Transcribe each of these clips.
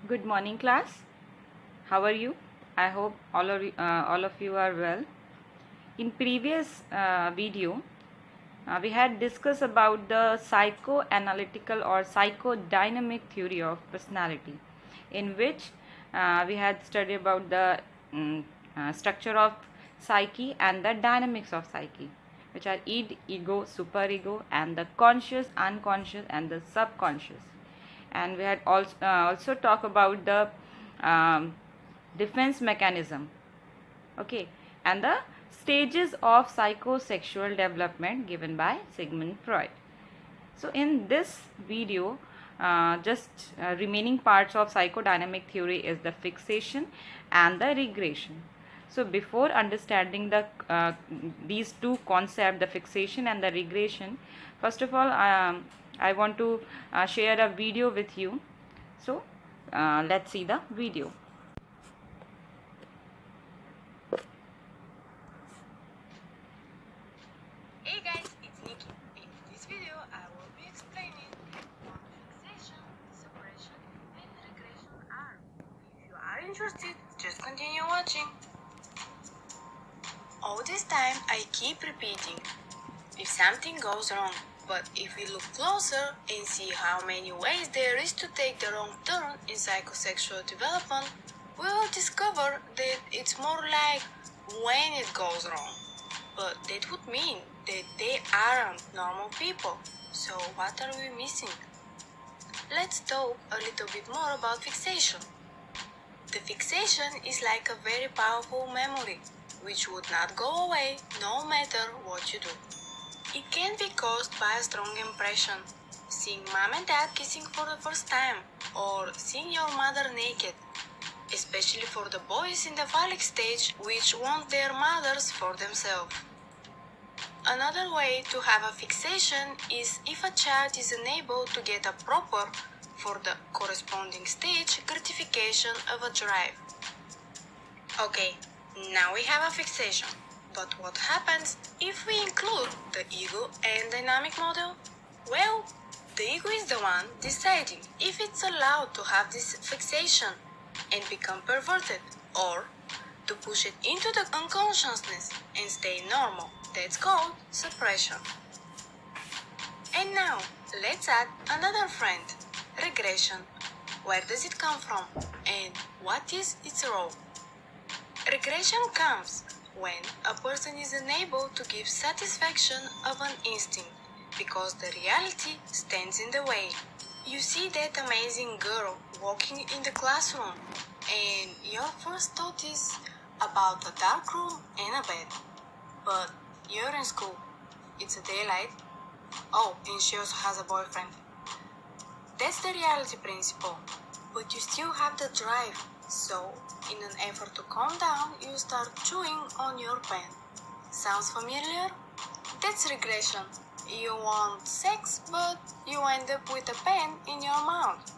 Good morning, class. How are you? I hope all of you are well. In previous video, we had discussed about the psychoanalytical or psychodynamic theory of personality, in which we had studied about the structure of psyche and the dynamics of psyche, which are id, ego, superego, and the conscious, unconscious, and the subconscious. And we had also talked about the um, defense mechanism, okay, and the stages of psychosexual development given by Sigmund Freud. So in this video, just remaining parts of psychodynamic theory is the fixation and the regression. So before understanding these two concepts, the fixation and the regression, first of all, I want to share a video with you. So let's see the video. Hey guys, it's Nikki. In this video, I will be explaining what fixation, separation, and regression are. If you are interested, just continue watching. All this time, I keep repeating, if something goes wrong, but if we look closer and see how many ways there is to take the wrong turn in psychosexual development, we will discover that it's more like when it goes wrong. But that would mean that they aren't normal people. So what are we missing? Let's talk a little bit more about fixation. The fixation is like a very powerful memory, which would not go away no matter what you do. It can be caused by a strong impression, seeing mom and dad kissing for the first time, or seeing your mother naked, especially for the boys in the phallic stage which want their mothers for themselves. Another way to have a fixation is if a child is unable to get a proper, for the corresponding stage, gratification of a drive. Okay, now we have a fixation. But what happens if we include the ego and dynamic model? Well, the ego is the one deciding if it's allowed to have this fixation and become perverted, or to push it into the unconsciousness and stay normal. That's called suppression. And now, let's add another friend, regression. Where does it come from? And what is its role? Regression comes when a person is unable to give satisfaction of an instinct because the reality stands in the way. You see that amazing girl walking in the classroom, and your first thought is about a dark room and a bed. But you're in school, it's a daylight. Oh, and she also has a boyfriend. That's the reality principle, but you still have the drive. So, in an effort to calm down, you start chewing on your pen. Sounds familiar? That's regression. You want sex, but you end up with a pen in your mouth.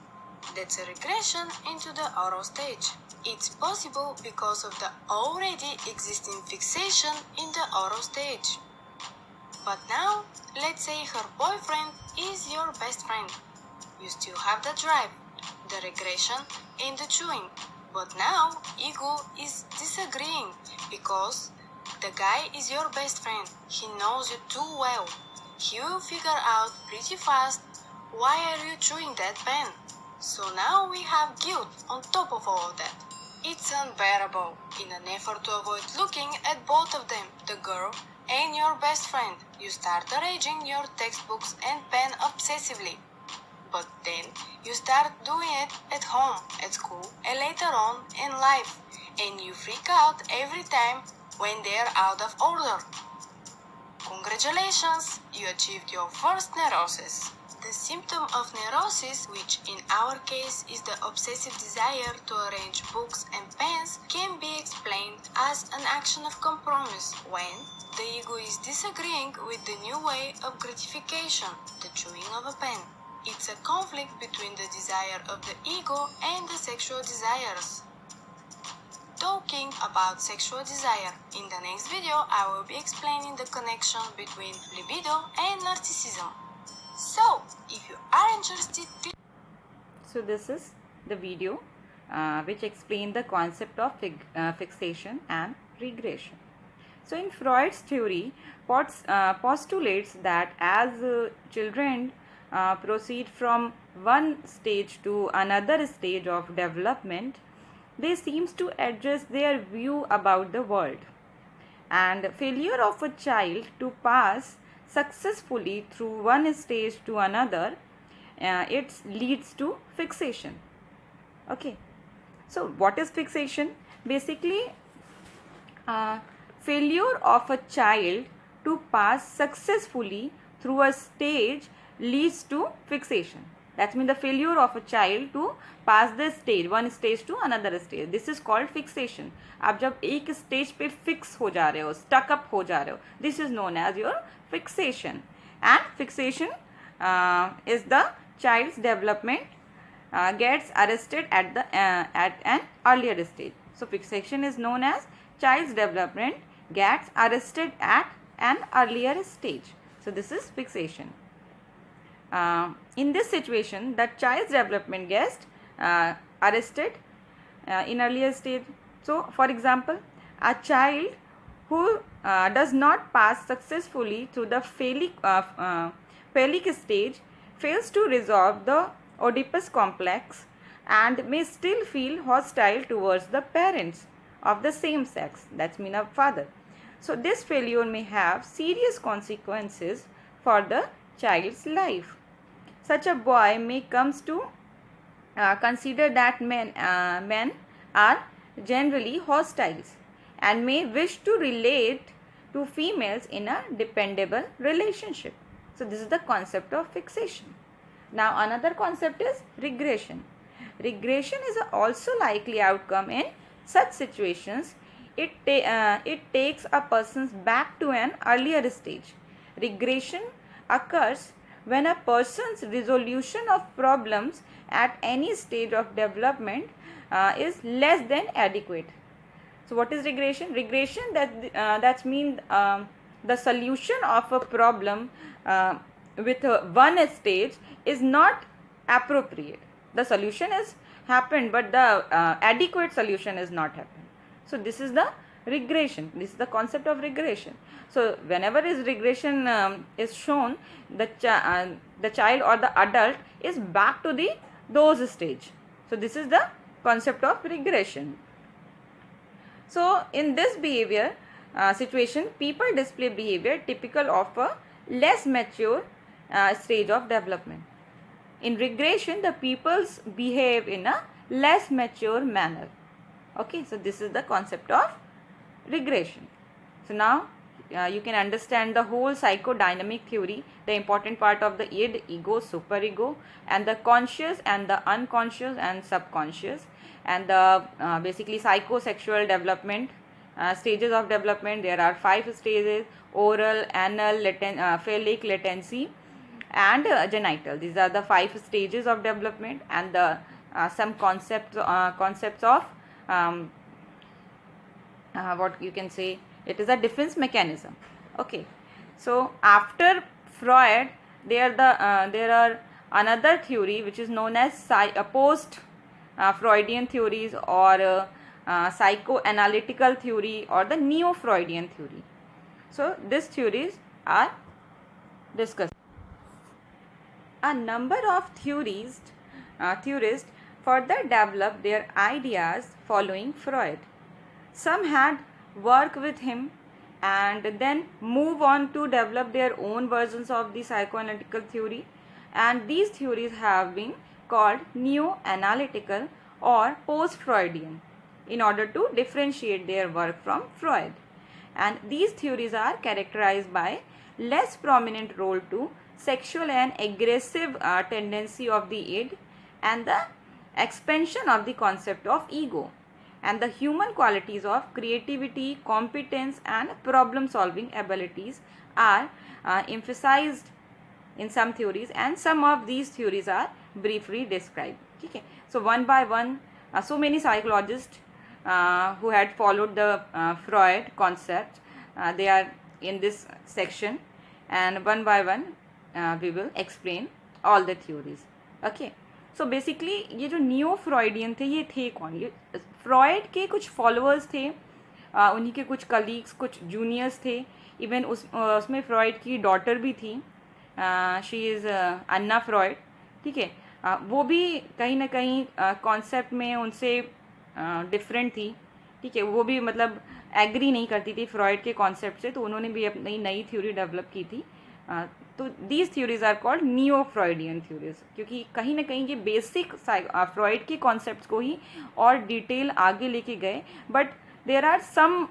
That's a regression into the oral stage. It's possible because of the already existing fixation in the oral stage. But now, let's say her boyfriend is your best friend. You still have the drive, the regression, and the chewing. But now, ego is disagreeing because the guy is your best friend. He knows you too well. He will figure out pretty fast why are you chewing that pen. So now we have guilt on top of all that. It's unbearable. In an effort to avoid looking at both of them, the girl and your best friend, you start arranging your textbooks and pen obsessively. But then you start doing it at home, at school, and later on in life, and you freak out every time when they're out of order. Congratulations, you achieved your first neurosis. The symptom of neurosis, which in our case is the obsessive desire to arrange books and pens, can be explained as an action of compromise when the ego is disagreeing with the new way of gratification, the chewing of a pen. It's a conflict between the desire of the ego and the sexual desires. Talking about sexual desire, in the next video I will be explaining the connection between libido and narcissism. So, if you are interested, So this is the video. which explain the concept of fixation and regression. So in Freud's theory, postulates that as children proceed from one stage to another stage of development, they seems to adjust their view about the world. And failure of a child to pass successfully through one stage to another, it leads to fixation. Okay, so what is fixation? Basically, failure of a child to pass successfully through a stage leads to fixation. That means the failure of a child to pass the stage, one stage to another stage. This is called fixation. आप जब एक stage पे fix हो जा रहे हो, stuck up हो जा रहे हो, this is known as your fixation. And fixation is the child's development gets arrested at an earlier stage. So fixation is known as child's development gets arrested at an earlier stage. So this is fixation. In this situation, the child's development gets arrested in earlier stage. So for example, a child who does not pass successfully through the phallic stage fails to resolve the Oedipus complex and may still feel hostile towards the parents of the same sex, that means a father. So this failure may have serious consequences for the child's life. Such a boy may comes to consider that men are generally hostiles and may wish to relate to females in a dependable relationship. So this is the concept of fixation. Now another concept is regression. Regression is also likely outcome in such situations. It takes a person back to an earlier stage. Regression occurs when a person's resolution of problems at any stage of development is less than adequate. So what is regression? Regression that means the solution of a problem with one stage is not appropriate. The solution is happened, but the adequate solution is not happened. So this is the regression. This is the concept of regression. So whenever is regression is shown, the child or the adult is back to those stage. So this is the concept of regression. So in this behavior situation, people display behavior typical of a less mature stage of development. In regression, the peoples behave in a less mature manner. Okay, so this is the concept of regression. So now you can understand the whole psychodynamic theory, the important part of the id, ego, superego, and the conscious and the unconscious and subconscious, and the basically psychosexual development stages of development. There are 5 stages: oral, anal, phallic, latency, and genital. These are the 5 stages of development, and the some concepts of what you can say, it is a defense mechanism. Okay, so after Freud, there are another theory which is known as post Freudian theories, or psychoanalytical theory, or the neo-Freudian theory. So these theories are discussed. A number of theorists further developed their ideas following Freud. Some had worked with him and then move on to develop their own versions of the psychoanalytical theory, and these theories have been called neo-analytical or post-Freudian in order to differentiate their work from Freud. And these theories are characterized by less prominent role to sexual and aggressive tendency of the id, and the expansion of the concept of ego, and the human qualities of creativity, competence, and problem solving abilities are emphasized in some theories, and some of these theories are briefly described. Okay, so one by one, so many psychologists who had followed the Freud concept, they are in this section, and one by one we will explain all the theories. Okay, so basically ये जो neo Freudian थे ये थे कौन? ये Freud के कुछ followers थे, उन्हीं के कुछ कलीग्स, कुछ जूनियर्स थे। इवन उसमें फ्रॉइड की डॉटर भी थी, शी इज़ अन्ना फ्रॉइड, ठीक है। वो भी कहीं ना कहीं कॉन्सेप्ट में उनसे डिफरेंट थी, ठीक है। वो भी मतलब एग्री नहीं करती थी फ्रॉइड के कॉन्सेप्ट से, तो उन्होंने भी अपनी नई थ्योरी डेवलप की थी। तो these theories are called neo Freudian theories, क्योंकि कहीं ना कहीं ये बेसिक फ्रॉइड के कॉन्सेप्ट्स को ही और डिटेल आगे लेके गए। But there are some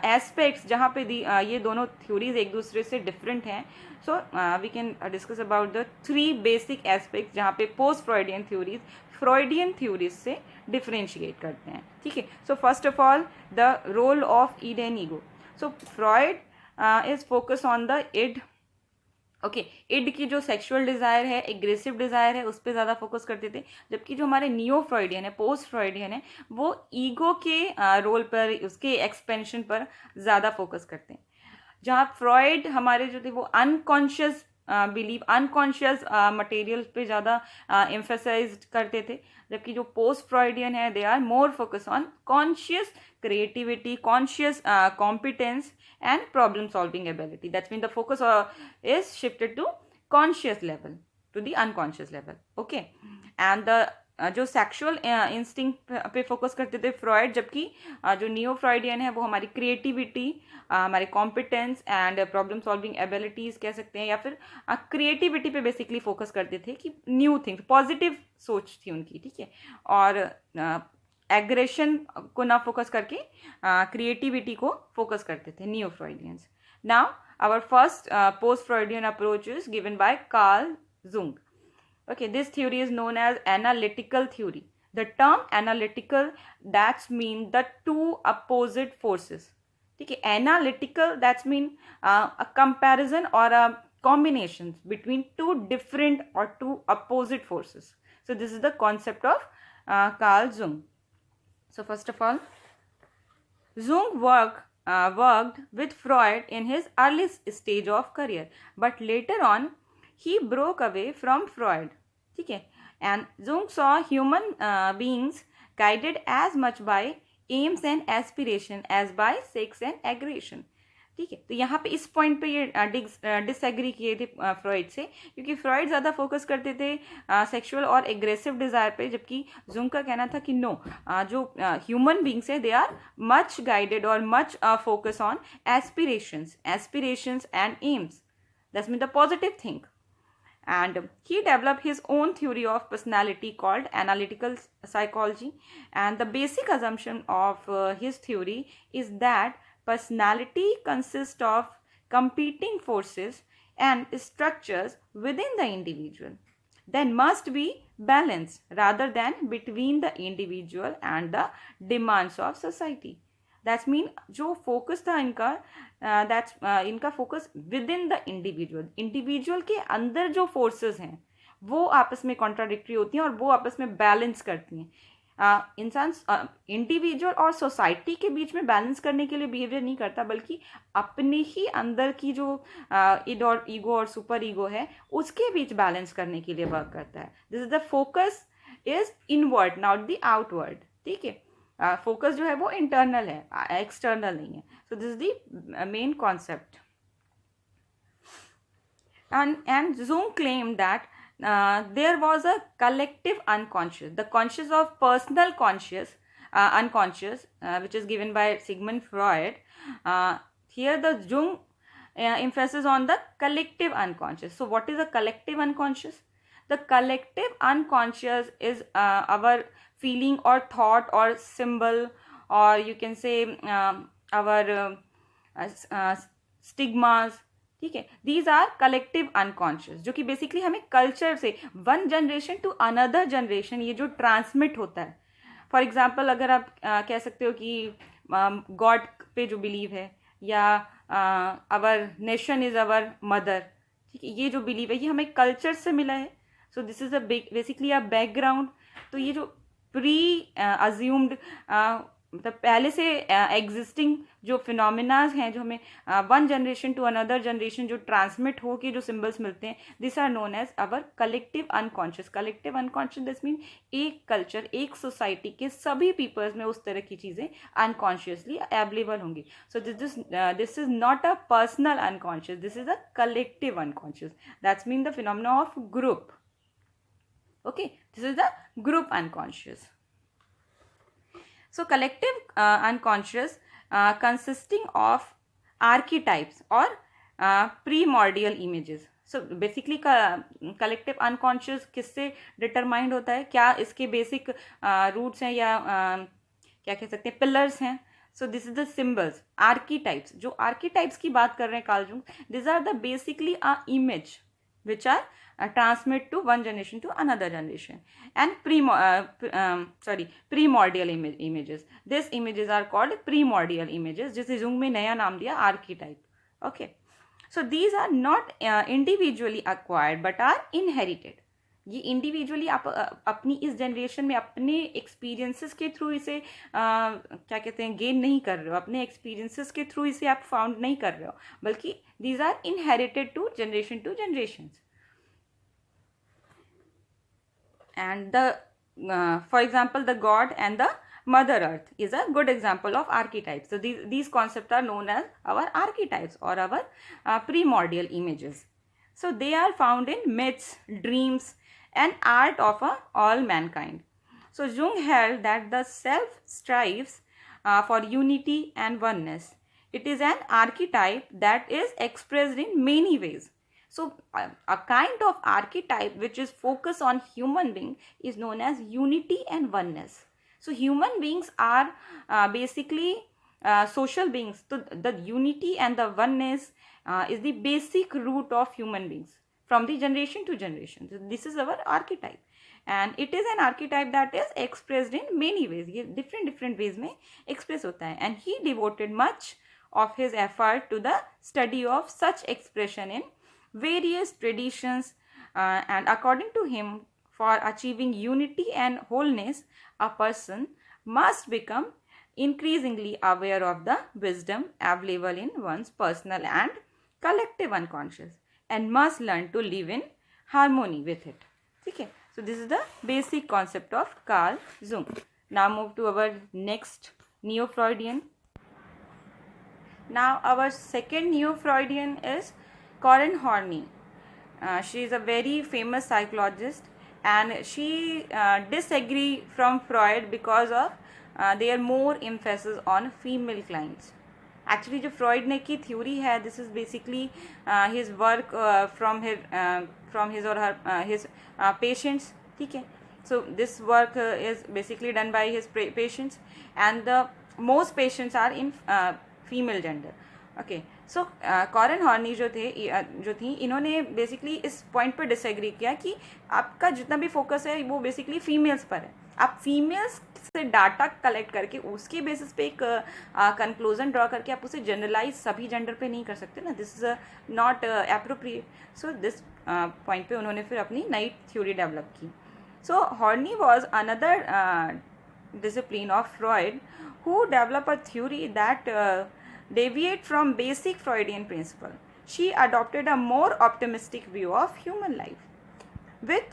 aspects जहाँ पे ये दोनों थ्योरीज एक दूसरे से डिफरेंट हैं। So we can discuss about the 3 basic aspects जहाँ पे post Freudian theories Freudian theories से डिफरेंशिएट करते हैं, ठीक है। So first of all the role of id and ego. So Freud is focus on the id, okay. Id की जो sexual desire है, एग्रेसिव डिज़ायर है, उस पर ज़्यादा फोकस करते थे। जबकि जो हमारे नियो फ्रॉइडियन है, पोस्ट फ्रॉइडियन है, वो ईगो के रोल पर, उसके एक्सपेंशन पर ज़्यादा फोकस करते हैं। जहाँ फ्रॉइड हमारे जो थे वो अनकॉन्शियस बिलीव, अनकॉन्शियस मटेरियल पे ज़्यादा एम्फेसाइज करते थे। जबकि जो पोस्ट फ्रॉइडियन है, they are more focus on conscious creativity, conscious competence and problem solving ability. That's mean the focus is shifted to conscious level, to the unconscious level, okay. And the जो sexual instinct पे focus करते थे Freud, जबकि जो neo Freudian है वो हमारी creativity, हमारे competence and problem solving abilities कह सकते हैं, या फिर क्रिएटिविटी पे बेसिकली फोकस करते थे कि न्यू थिंग्स, पॉजिटिव सोच थी उनकी, ठीक है। और एग्रेशन को ना फोकस करके क्रिएटिविटी को फोकस करते थे neo Freudians. Now our first post Freudian approach is given by Carl Jung. Okay, this theory is known as analytical theory. The term analytical, that's mean the two opposite forces. ठीक है, analytical that's mean a comparison or a combination between two different or two opposite forces. So this is the concept of Carl Jung. So first of all, Jung worked with Freud in his early stage of career, but later on he broke away from Freud. ठीक है, and Jung saw human beings guided as much by aims and aspiration as by sex and aggression. ठीक है, तो यहाँ पे इस point पे ये डिसएग्री किए थे फ्रॉइड से, क्योंकि फ्रॉइड ज़्यादा फोकस करते थे सेक्सुअल और एग्रेसिव डिज़ायर पे, जबकि जुंग का कहना था कि नो, जो ह्यूमन बींग्स है दे आर मच गाइडेड और much focus on aspirations and AIIMS, that's mean the positive thing. And he developed his own theory of personality called analytical psychology. And the basic assumption of his theory is that personality consists of competing forces and structures within the individual. There must be balance rather than between the individual and the demands of society. That's mean जो focus था इनका, इनका focus with in the individual के अंदर जो forces हैं वो आपस में कॉन्ट्राडिक्टरी होती हैं और वो आपस में बैलेंस करती हैं. इंसान इंडिविजुअल और सोसाइटी के बीच में बैलेंस करने के लिए बिहेवियर नहीं करता, बल्कि अपने ही अंदर की जो इड और ईगो और सुपर ईगो है उसके बीच बैलेंस करने के लिए वर्क करता है. This is the focus is inward not the outward. ठीक है, फोकस जो है वो इंटरनल है, एक्सटर्नल नहीं है. So this is the main concept. And Jung claimed that there was a collective unconscious, the conscious of personal conscious, unconscious, which is given by Sigmund Freud. Here the Jung emphasis on the collective unconscious. So what is a collective unconscious? The collective unconscious is our feeling or thought or symbol, or you can say our stigmas. ठीक है, these are collective unconscious, जो कि basically हमें culture से one generation to another generation ये जो transmit होता है. फॉर एग्जाम्पल अगर आप कह सकते हो कि गॉड पे जो बिलीव है, या our nation is our mother, ठीक है, ये जो बिलीव है ये हमें कल्चर से मिला है. So this is a basically a background. तो ये जो प्री अज्यूम्ड मतलब पहले से एग्जिस्टिंग जो फिनोमिनाज हैं, जो हमें one generation to another generation जो ट्रांसमिट हो के जो सिम्बल्स मिलते हैं, this are known as our collective unconscious. Collective unconscious this mean एक कल्चर, एक सोसाइटी के सभी पीपल्स में उस तरह की चीज़ें अनकॉन्शियसली अवेलेबल होंगी. So this is not a personal unconscious, this is a collective unconscious. That's mean the phenomena of group. Okay, this is the group unconscious. So collective unconscious consisting of archetypes or primordial images. So basically collective unconscious किससे determined होता है, क्या इसके basic roots हैं या क्या कह सकते हैं pillars हैं. So this is the symbols, archetypes. जो archetypes की बात कर रहे हैं Karl Jung, these are the basically a image which are transmit to one generation to another generation. And primordial images. These images are called primordial images, जिसे Jung में नया नाम दिया archetype. Okay, so these are not individually acquired but are inherited. ये individually आप अपनी इस generation में अपने एक्सपीरियंसेस के थ्रू इसे क्या कहते हैं गेन नहीं कर रहे हो, अपने एक्सपीरियंसेस के थ्रू इसे आप फाउंड नहीं कर रहे हो, बल्कि these are inherited to generation. And for example, the god and the mother earth is a good example of archetypes. So these concepts are known as our archetypes or our primordial images. So they are found in myths, dreams and art of all mankind. So Jung held that the self strives for unity and oneness. It is an archetype that is expressed in many ways. So a kind of archetype which is focused on human being is known as unity and oneness. So human beings are basically social beings. So the unity and the oneness is the basic root of human beings from the generation to generation. So this is our archetype. And it is an archetype that is expressed in many ways. ये different ways में express होता है. And he devoted much of his effort to the study of such expression in various traditions, and according to him, for achieving unity and wholeness, a person must become increasingly aware of the wisdom available in one's personal and collective unconscious and must learn to live in harmony with it. Okay, so this is the basic concept of Carl Jung. Now move to our next Neo-Freudian. Now our second Neo-Freudian is Karen Horney. She is a very famous psychologist, and she disagree from Freud because of their more emphasis on female clients. Actually जो Freud ने की theory है, this is basically his work from his or her his patients. ठीक है, so this work is basically done by his patients and the most patients are in female gender. Okay, so Karen Horney जो थी इन्होंने basically इस point पर disagree किया कि आपका जितना भी फोकस है वो बेसिकली फीमेल्स पर है. आप फीमेल्स से डाटा कलेक्ट करके उसके बेसिस पे एक कंक्लूजन ड्रॉ करके आप उसे जनरलाइज सभी जेंडर पे नहीं कर सकते ना. This is not appropriate. So this point पे उन्होंने फिर अपनी नई थ्योरी डेवलप की. So Horney was another discipline of Freud who develop a theory that deviate from basic Freudian principle. She adopted a more optimistic view of human life with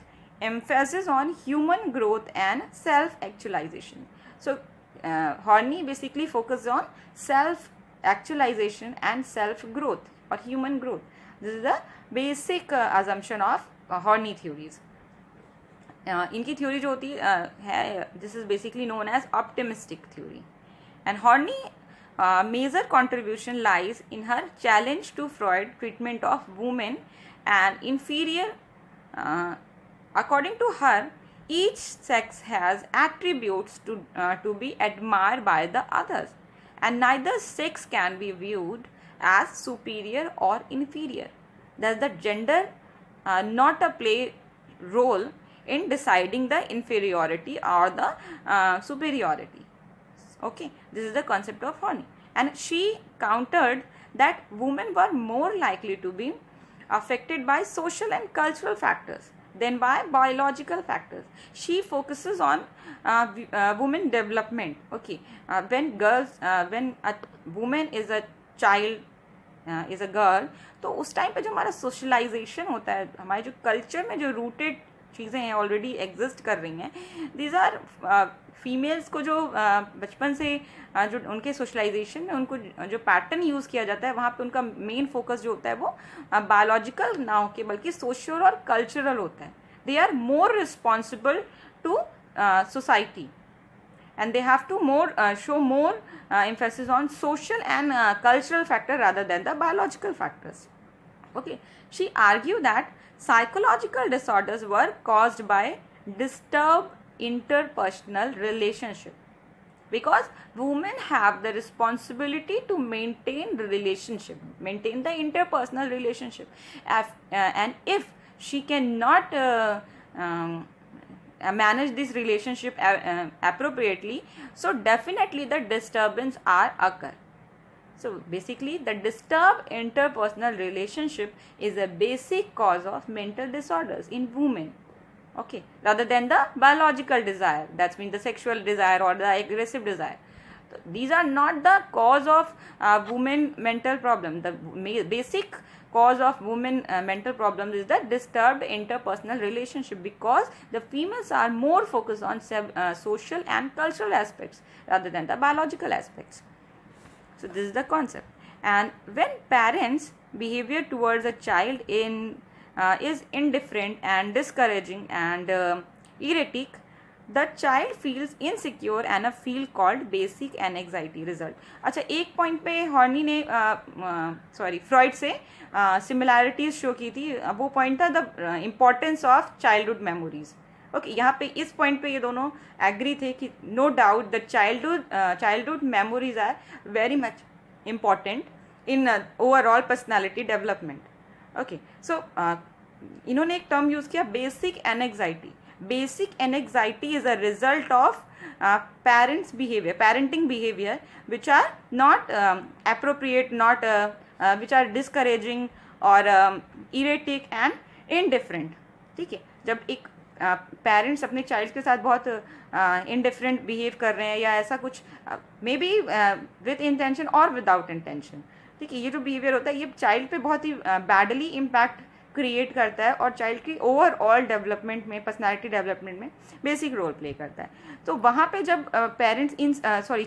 emphasis on human growth and self-actualization. So Horney basically focused on self-actualization and self-growth or human growth. This is the basic assumption of Horney theories. इनकी theory जो होती है, this is basically known as optimistic theory. And Horney major contribution lies in her challenge to Freud treatment of women and inferior. According to her, each sex has attributes to be admired by the others, and neither sex can be viewed as superior or inferior. Thus, the gender not a play role in deciding the inferiority or the superiority. Okay, this is the concept of Horney. And she countered that women were more likely to be affected by social and cultural factors then by biological factors. She focuses on women development. Okay, when a woman is a child, is a girl, तो उस time पे जो हमारा socialisation होता है, हमारे जो culture में जो रूटेड चीज़ें हैं ऑलरेडी एग्जिस्ट कर रही हैं, दीज आर फीमेल्स को जो बचपन से जो उनके सोशलाइजेशन में उनको जो पैटर्न यूज़ किया जाता है, वहाँ पे उनका मेन फोकस जो होता है वो बायोलॉजिकल ना हो के बल्कि सोशल और कल्चरल होता है. They are more responsible to society and they have to show more emphasis on social and cultural factor rather than the biological factors. Okay, she argued that psychological disorders were caused by disturbed interpersonal relationship, because women have the responsibility to maintain the relationship, maintain the interpersonal relationship, and if she cannot manage this relationship appropriately, so definitely the disturbance are occur. So basically the disturbed interpersonal relationship is a basic cause of mental disorders in women, okay, rather than the biological desire, that's mean the sexual desire or the aggressive desire. So these are not the cause of women mental problem. The basic cause of women mental problems is the disturbed interpersonal relationship, because the females are more focused on social and cultural aspects rather than the biological aspects. So this is the concept. And when parents' behavior towards a child is indifferent and discouraging and erratic, the child feels insecure and a feel called basic anxiety result. अच्छा, एक point पे horny ने Freud से similarities show की थी. वो point था the importance of childhood memories. Okay, यहाँ पे इस पॉइंट पे ये दोनों एग्री थे कि no doubt the childhood memories are very much important in overall personality development. Okay, so इन्होंने एक टर्म यूज़ किया, basic anxiety. Basic anxiety is a result of parenting behavior which are not appropriate, not which are discouraging or erratic and indifferent. ठीक है, जब एक parents अपने child के साथ बहुत indifferent बिहेव कर रहे हैं या ऐसा कुछ, मे बी विद इंटेंशन और विदाउट इंटेंशन, ठीक है, ये जो बिहेवियर होता है ये चाइल्ड पे बहुत ही बैडली इम्पैक्ट क्रिएट करता है और चाइल्ड की ओवरऑल डेवलपमेंट में, पर्सनालिटी डेवलपमेंट में बेसिक रोल प्ले करता है. तो वहाँ पे जब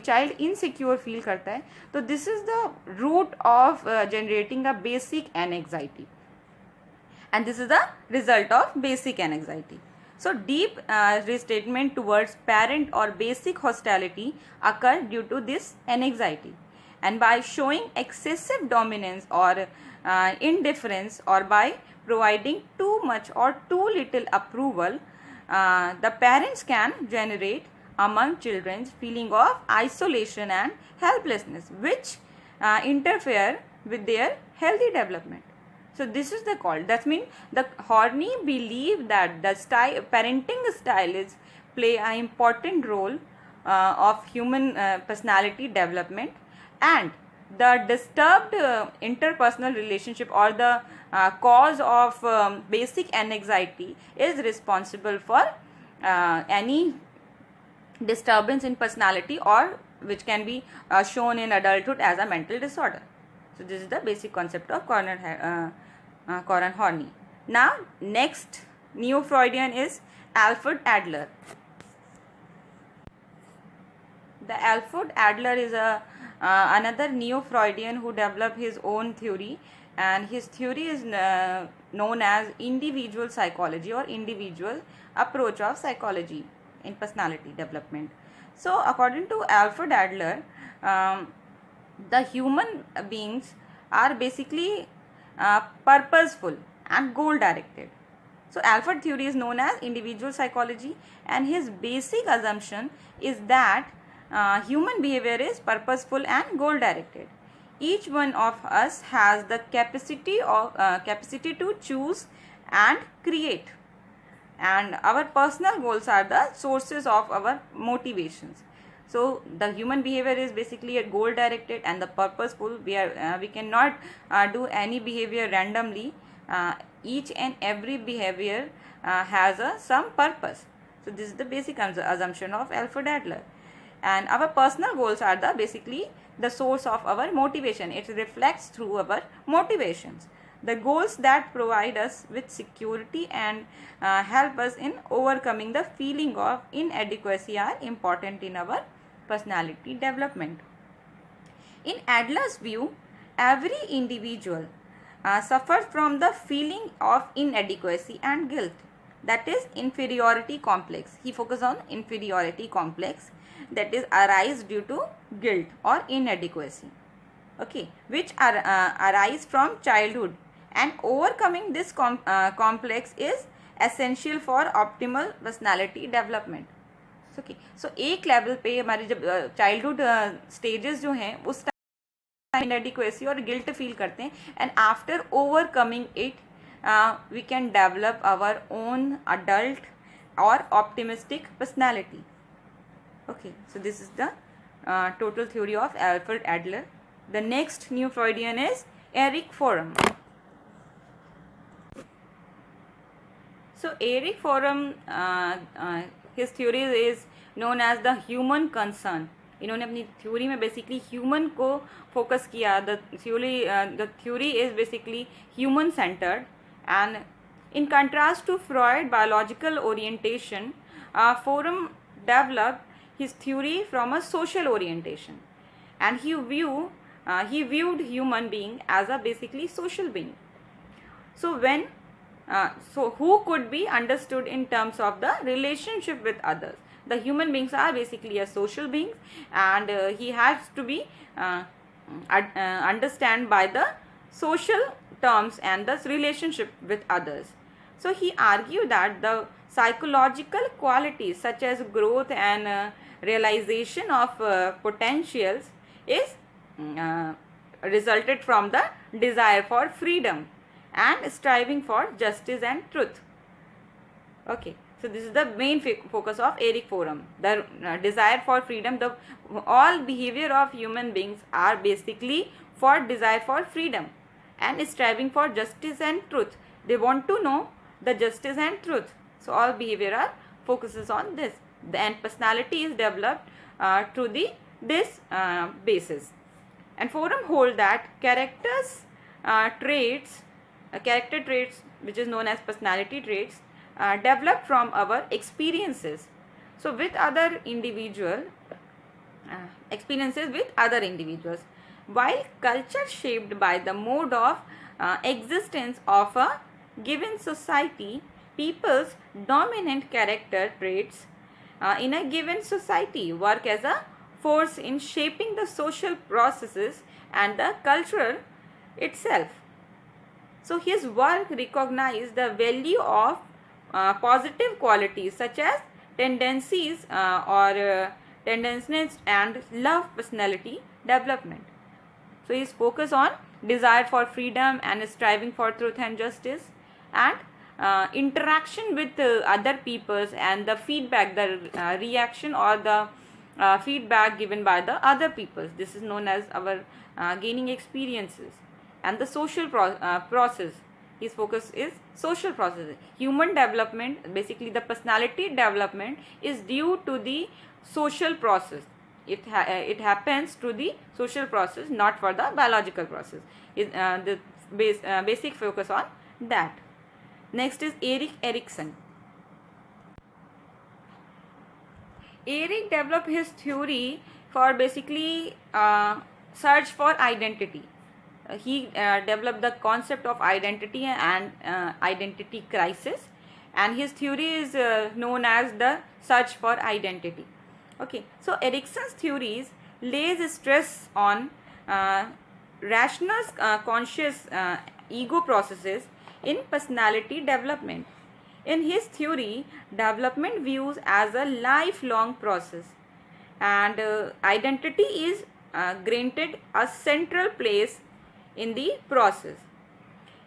चाइल्ड इनसिक्योर फील करता है, तो this is the root of generating a basic anxiety, and this is the result of basic anxiety. So deep restatement towards parent or basic hostility occur due to this anxiety, and by showing excessive dominance or indifference, or by providing too much or too little approval, the parents can generate among children's feeling of isolation and helplessness, which interfere with their healthy development. So this is the call. That means the Horney believe that the parenting style is play an important role of human personality development, and the disturbed interpersonal relationship or the cause of basic anxiety is responsible for any disturbance in personality, or which can be shown in adulthood as a mental disorder. So this is the basic concept of Coran Horney. Now next neo-Freudian is Alfred Adler. The Alfred Adler is another neo-Freudian who developed his own theory, and his theory is known as individual psychology or individual approach of psychology in personality development. So according to Alfred Adler, the human beings are basically purposeful and goal directed. So Alfred theory is known as individual psychology, and his basic assumption is that human behavior is purposeful and goal directed. Each one of us has the capacity to choose and create, and our personal goals are the sources of our motivations. So the human behavior is basically a goal directed and the purposeful. We cannot do any behavior randomly. Each and every behavior has some purpose. So this is the basic assumption of Alfred Adler. And our personal goals are basically the source of our motivation. It reflects through our motivations. The goals that provide us with security and help us in overcoming the feeling of inadequacy are important in our personality development. In Adler's view, every individual suffers from the feeling of inadequacy and guilt, that is inferiority complex. He focuses on inferiority complex that is arise due to guilt or inadequacy, okay, which are arise from childhood, and overcoming this complex is essential for optimal personality development. Okay so एक level पे हमारी जब childhood stages जो हैं उस time inadequacy और guilt feel करते हैं, and after overcoming it we can develop our own adult और optimistic personality. Okay, so this is the total theory of Alfred Adler. The next new Freudian is Erich Fromm. So Erich Fromm, his theory is known as the human concern. इन्होंने अपनी theory में basically human को focus किया. The theory is basically human centred, and in contrast to Freud biological orientation, Fromm developed his theory from a social orientation, and he viewed human being as a basically social being. So who could be understood in terms of the relationship with others. The human beings are basically a social beings, and he has to be understand by the social terms and the relationship with others. So he argued that the psychological qualities such as growth and realization of potentials is resulted from the desire for freedom and striving for justice and truth. Okay, so this is the main focus of Erich Fromm. The desire for freedom. The all behavior of human beings are basically for desire for freedom and striving for justice and truth. They want to know the justice and truth. So all behavior are focuses on this. And personality is developed through this basis. And Fromm hold that character traits which is known as personality traits developed from our experiences. So with other individuals, while culture shaped by the mode of existence of a given society, people's dominant character traits in a given society work as a force in shaping the social processes and the culture itself. So his work recognized the value of positive qualities such as tendencies tendencies and love personality development. So his focus on desire for freedom and striving for truth and justice, and interaction with other peoples and the feedback, the reaction or the feedback given by the other peoples. This is known as our gaining experiences. And the social process. His focus is social processes. Human development, basically the personality development, is due to the social process. It happens through the social process, not for the biological process. The basic focus on that. Next is Erik Erikson. Erik developed his theory for basically search for identity. He developed the concept of identity and identity crisis, and his theory is known as the search for identity. Okay, so Erikson's theories lays stress on rational conscious ego processes in personality development. In his theory, development views as a lifelong process, and identity is granted a central place in the process.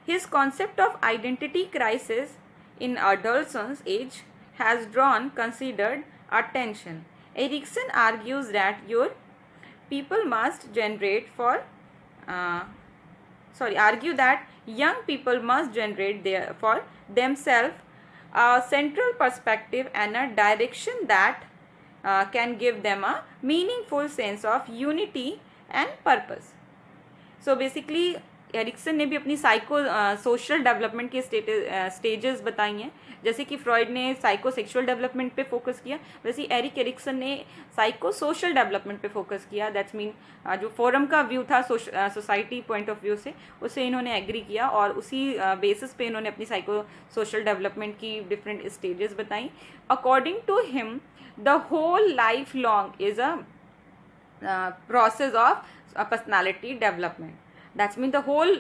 His concept of identity crisis in adolescence age has drawn considered attention. Erikson argues that young people must generate for themselves a central perspective and a direction that can give them a meaningful sense of unity and purpose. So basically Erikson ने भी अपनी psycho social development के stages बताई हैं. जैसे कि Freud ने psycho sexual development पे फोकस किया, वैसे एरिक एरिक्सन ने साइको सोशल डेवलपमेंट पे फोकस किया. दैट्स मीन जो फोरम का व्यू था सोसाइटी पॉइंट ऑफ व्यू से, उससे इन्होंने एग्री किया और उसी बेसिस पे इन्होंने अपनी साइको सोशल डेवलपमेंट की डिफरेंट स्टेजेस बताई. According to him the whole life long is a process of personality development. That's mean the whole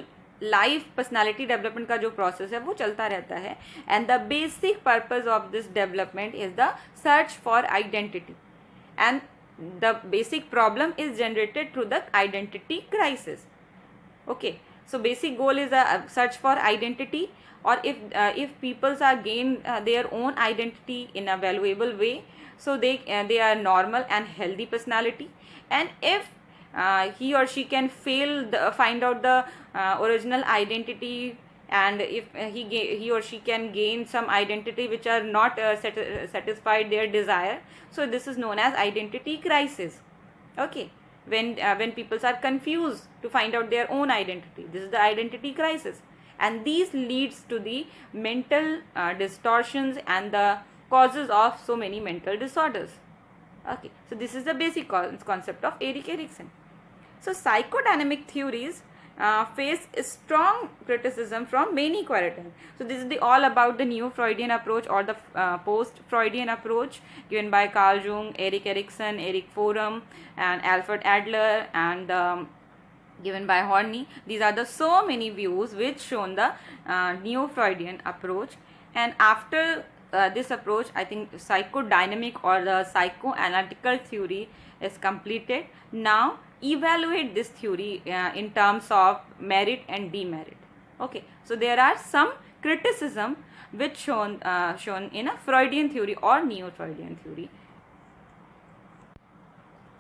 life personality development का जो process है वो चलता रहता है. And the basic purpose of this development is the search for identity. And the basic problem is generated through the identity crisis. Okay, so basic goal is a search for identity, or if peoples are gain their own identity in a valuable way, so they are normal and healthy personality. And if he or she can find out the original identity, and if he or she can gain some identity which are not satisfied their desire, so this is known as identity crisis. Okay, when people are confused to find out their own identity, this is the identity crisis, and these leads to the mental distortions and the causes of so many mental disorders. Okay, so this is the basic concept of Erik Erikson. So psychodynamic theories face strong criticism from many curators. So this is all about the neo-Freudian approach or the post-Freudian approach given by Carl Jung, Erik Erikson, Erich Fromm, and Alfred Adler, and given by Horney. These are the so many views which shown the neo-Freudian approach. And after this approach, I think psychodynamic or the psychoanalytical theory is completed. Now evaluate this theory in terms of merit and demerit. Okay, so there are some criticism which shown in a Freudian theory or neo-Freudian theory.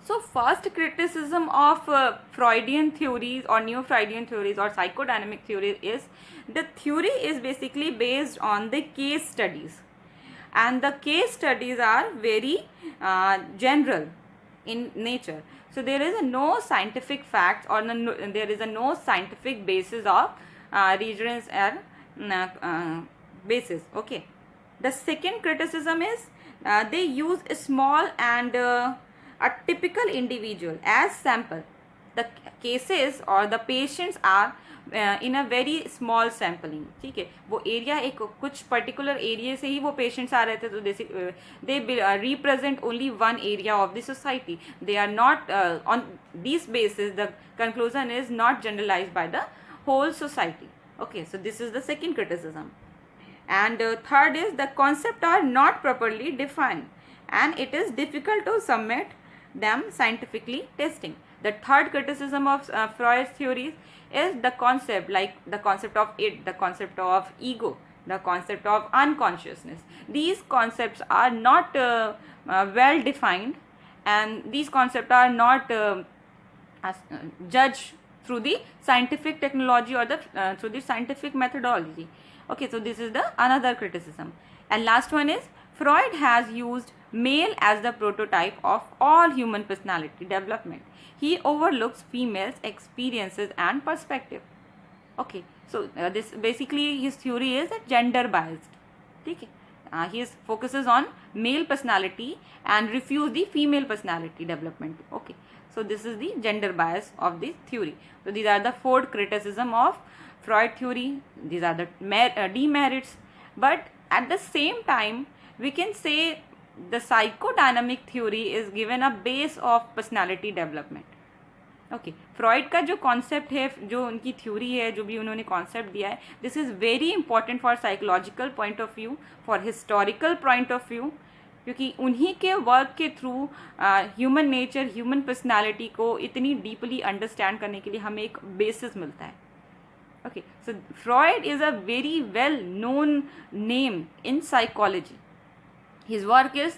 So first criticism of Freudian theories or neo-Freudian theories or psychodynamic theories is the theory is basically based on the case studies, and the case studies are very general in nature. So there is no scientific facts or there is no scientific basis of reasons and basis. Okay. The second criticism is they use a small and a typical individual as sample. The cases or the patients are in a very small sampling. ठीक है, वो area एक कुछ particular area से ही वो patients आ रहे थे, तो they represent only one area of the society. They are not on this basis the conclusion is not generalise by the whole society. Okay, so this is the second criticism. And third is the concepts are not properly defined and it is difficult to submit them scientifically testing. The third criticism of Freud's theories is the concept, like the concept of it, the concept of ego, the concept of unconsciousness. These concepts are not well defined, and these concepts are not judged through the scientific technology or the through the scientific methodology. Okay, so this is the another criticism. And last one is Freud has used male as the prototype of all human personality development. He overlooks females' experiences and perspective. Okay, so this basically his theory is gender biased. Okay, he focuses on male personality and refuse the female personality development. Okay, so this is the gender bias of this theory. So these are the four criticism of Freud theory. These are the demerits. But at the same time, we can say the psychodynamic theory is given a base of personality development. Okay, Freud का जो concept है, जो उनकी theory है, जो भी उन्होंने concept दिया है, this is very important for psychological point of view, for historical point of view, क्योंकि उन्हीं के वर्क के through human nature, human personality को इतनी डीपली अंडरस्टैंड करने के लिए हमें एक बेसिस मिलता है. Okay, so Freud is a very well known name in psychology. His work is